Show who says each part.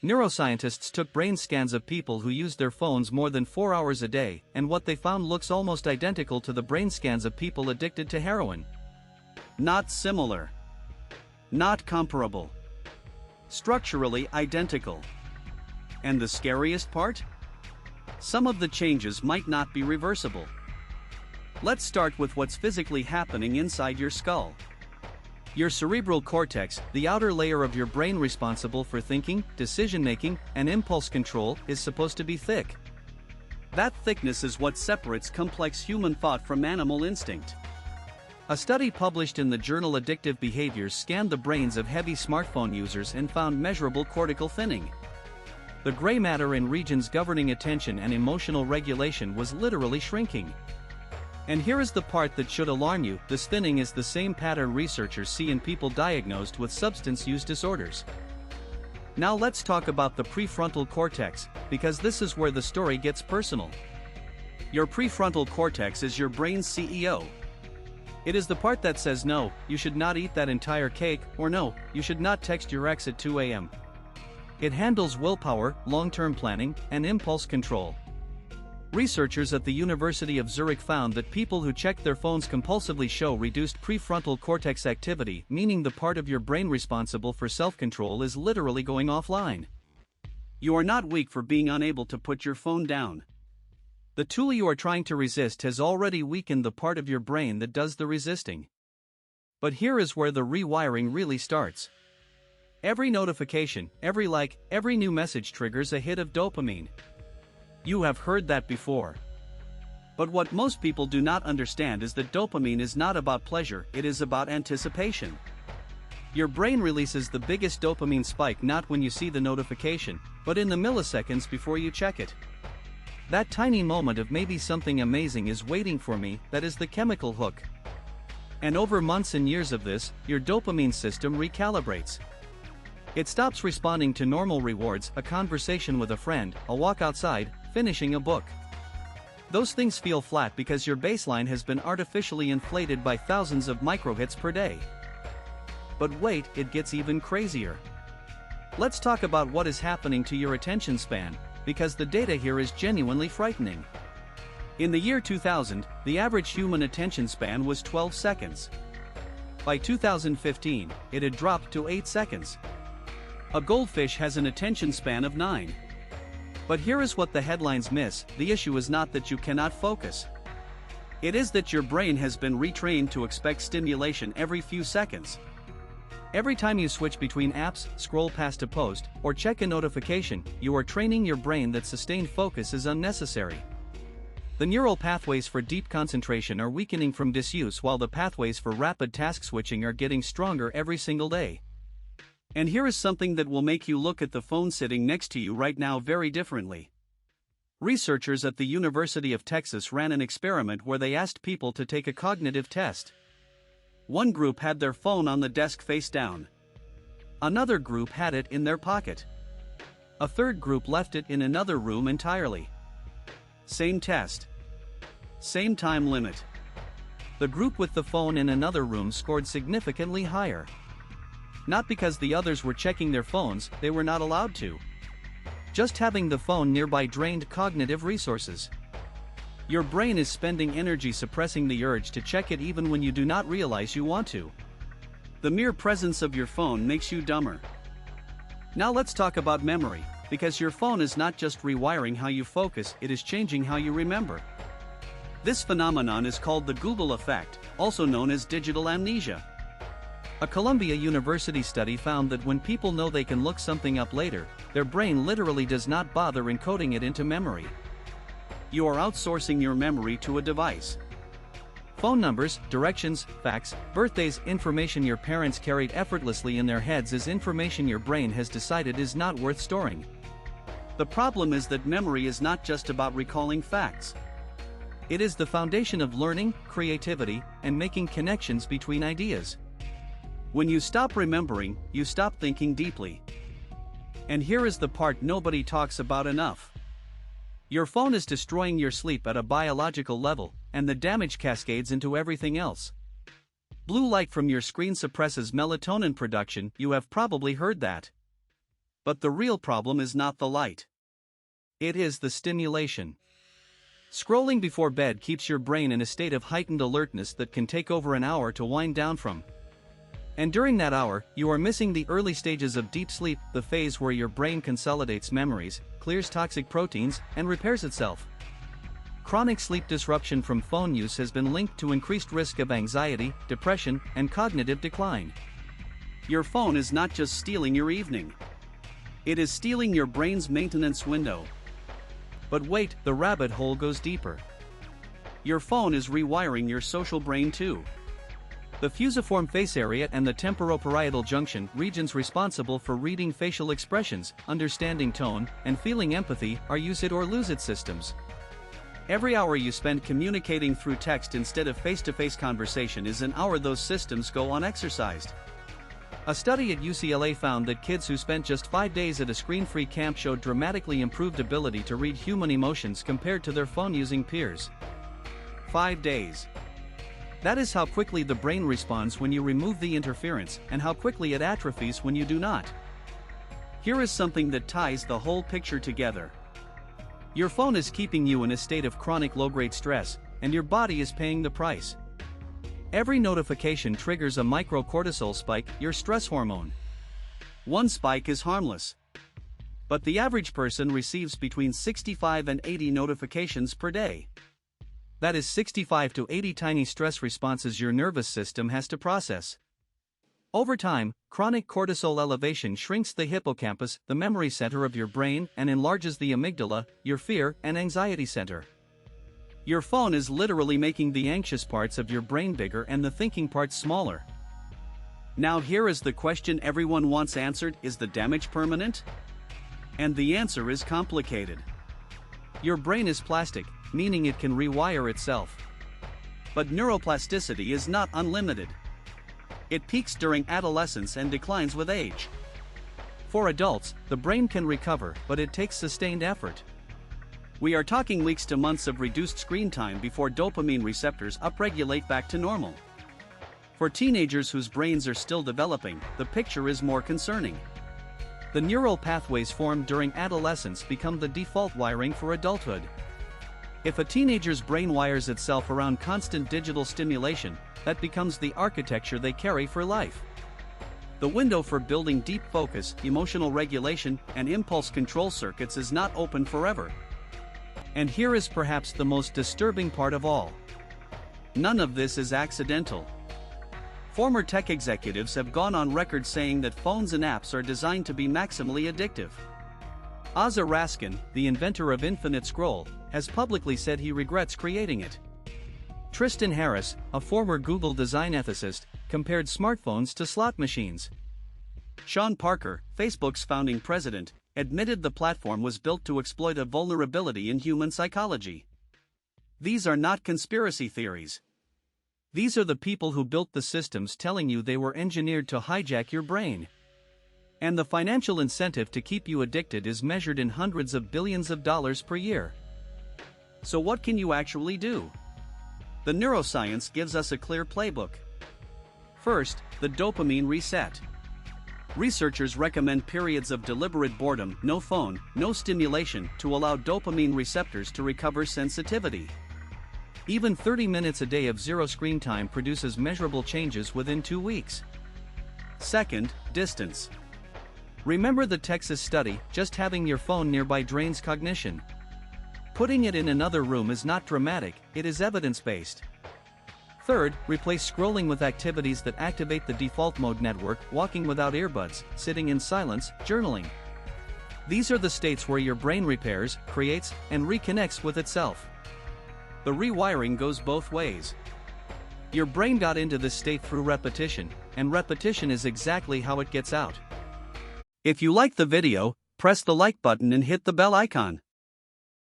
Speaker 1: Neuroscientists took brain scans of people who used their phones more than 4 hours a day, and what they found looks almost identical to the brain scans of people addicted to heroin. Not similar. Not comparable. Structurally identical. And the scariest part? Some of the changes might not be reversible. Let's start with what's physically happening inside your skull. Your cerebral cortex, the outer layer of your brain responsible for thinking, decision-making, and impulse control, is supposed to be thick. That thickness is what separates complex human thought from animal instinct. A study published in the journal Addictive Behaviors scanned the brains of heavy smartphone users and found measurable cortical thinning. The gray matter in regions governing attention and emotional regulation was literally shrinking. And here is the part that should alarm you: this thinning is the same pattern researchers see in people diagnosed with substance use disorders. Now let's talk about the prefrontal cortex, because this is where the story gets personal. Your prefrontal cortex is your brain's CEO. It is the part that says no, you should not eat that entire cake, or no, you should not text your ex at 2 a.m. It handles willpower, long-term planning, and impulse control. Researchers at the University of Zurich found that people who checked their phones compulsively show reduced prefrontal cortex activity, meaning the part of your brain responsible for self-control is literally going offline. You are not weak for being unable to put your phone down. The tool you are trying to resist has already weakened the part of your brain that does the resisting. But here is where the rewiring really starts. Every notification, every like, every new message triggers a hit of dopamine. You have heard that before. But what most people do not understand is that dopamine is not about pleasure, it is about anticipation. Your brain releases the biggest dopamine spike not when you see the notification, but in the milliseconds before you check it. That tiny moment of maybe something amazing is waiting for me, that is the chemical hook. And over months and years of this, your dopamine system recalibrates. It stops responding to normal rewards, a conversation with a friend, a walk outside, finishing a book. Those things feel flat because your baseline has been artificially inflated by thousands of microhits per day. But wait, it gets even crazier. Let's talk about what is happening to your attention span, because the data here is genuinely frightening. In the year 2000, the average human attention span was 12 seconds. By 2015, it had dropped to 8 seconds. A goldfish has an attention span of 9. But here is what the headlines miss: the issue is not that you cannot focus. It is that your brain has been retrained to expect stimulation every few seconds. Every time you switch between apps, scroll past a post, or check a notification, you are training your brain that sustained focus is unnecessary. The neural pathways for deep concentration are weakening from disuse, while the pathways for rapid task switching are getting stronger every single day. And here is something that will make you look at the phone sitting next to you right now very differently. Researchers at the University of Texas ran an experiment where they asked people to take a cognitive test. One group had their phone on the desk face down. Another group had it in their pocket. A third group left it in another room entirely. Same test. Same time limit. The group with the phone in another room scored significantly higher. Not because the others were checking their phones, they were not allowed to. Just having the phone nearby drained cognitive resources. Your brain is spending energy suppressing the urge to check it even when you do not realize you want to. The mere presence of your phone makes you dumber. Now let's talk about memory, because your phone is not just rewiring how you focus, it is changing how you remember. This phenomenon is called the Google effect, also known as digital amnesia. A Columbia University study found that when people know they can look something up later, their brain literally does not bother encoding it into memory. You are outsourcing your memory to a device. Phone numbers, directions, facts, birthdays, information your parents carried effortlessly in their heads is information your brain has decided is not worth storing. The problem is that memory is not just about recalling facts. It is the foundation of learning, creativity, and making connections between ideas. When you stop remembering, you stop thinking deeply. And here is the part nobody talks about enough. Your phone is destroying your sleep at a biological level, and the damage cascades into everything else. Blue light from your screen suppresses melatonin production, you have probably heard that. But the real problem is not the light. It is the stimulation. Scrolling before bed keeps your brain in a state of heightened alertness that can take over an hour to wind down from. And during that hour, you are missing the early stages of deep sleep, the phase where your brain consolidates memories, clears toxic proteins, and repairs itself. Chronic sleep disruption from phone use has been linked to increased risk of anxiety, depression, and cognitive decline. Your phone is not just stealing your evening. It is stealing your brain's maintenance window. But wait, the rabbit hole goes deeper. Your phone is rewiring your social brain too. The fusiform face area and the temporoparietal junction, regions responsible for reading facial expressions, understanding tone, and feeling empathy, are use it or lose it systems. Every hour you spend communicating through text instead of face-to-face conversation is an hour those systems go unexercised. A study at UCLA found that kids who spent just 5 days at a screen-free camp showed dramatically improved ability to read human emotions compared to their phone-using peers. 5 days. That is how quickly the brain responds when you remove the interference, and how quickly it atrophies when you do not. Here is something that ties the whole picture together. Your phone is keeping you in a state of chronic low-grade stress, and your body is paying the price. Every notification triggers a microcortisol spike, your stress hormone. One spike is harmless. But the average person receives between 65 and 80 notifications per day. That is 65 to 80 tiny stress responses your nervous system has to process. Over time, chronic cortisol elevation shrinks the hippocampus, the memory center of your brain, and enlarges the amygdala, your fear and anxiety center. Your phone is literally making the anxious parts of your brain bigger and the thinking parts smaller. Now here is the question everyone wants answered: is the damage permanent? And the answer is complicated. Your brain is plastic, meaning it can rewire itself. But neuroplasticity is not unlimited. It peaks during adolescence and declines with age. For adults, the brain can recover, but it takes sustained effort. We are talking weeks to months of reduced screen time before dopamine receptors upregulate back to normal. For teenagers whose brains are still developing, the picture is more concerning. The neural pathways formed during adolescence become the default wiring for adulthood. If a teenager's brain wires itself around constant digital stimulation, that becomes the architecture they carry for life. The window for building deep focus, emotional regulation, and impulse control circuits is not open forever. And here is perhaps the most disturbing part of all. None of this is accidental. Former tech executives have gone on record saying that phones and apps are designed to be maximally addictive. Ozzy Raskin, the inventor of Infinite Scroll, has publicly said he regrets creating it. Tristan Harris, a former Google design ethicist, compared smartphones to slot machines. Sean Parker, Facebook's founding president, admitted the platform was built to exploit a vulnerability in human psychology. These are not conspiracy theories. These are the people who built the systems telling you they were engineered to hijack your brain. And the financial incentive to keep you addicted is measured in hundreds of billions of dollars per year. So what can you actually do? The neuroscience gives us a clear playbook. First, the dopamine reset. Researchers recommend periods of deliberate boredom, no phone, no stimulation, to allow dopamine receptors to recover sensitivity. Even 30 minutes a day of zero screen time produces measurable changes within 2 weeks. Second, distance. Remember the Texas study: just having your phone nearby drains cognition. Putting it in another room is not dramatic, it is evidence-based. Third, replace scrolling with activities that activate the default mode network: walking without earbuds, sitting in silence, journaling. These are the states where your brain repairs, creates, and reconnects with itself. The rewiring goes both ways. Your brain got into this state through repetition, and repetition is exactly how it gets out. If you like the video, press the like button and hit the bell icon.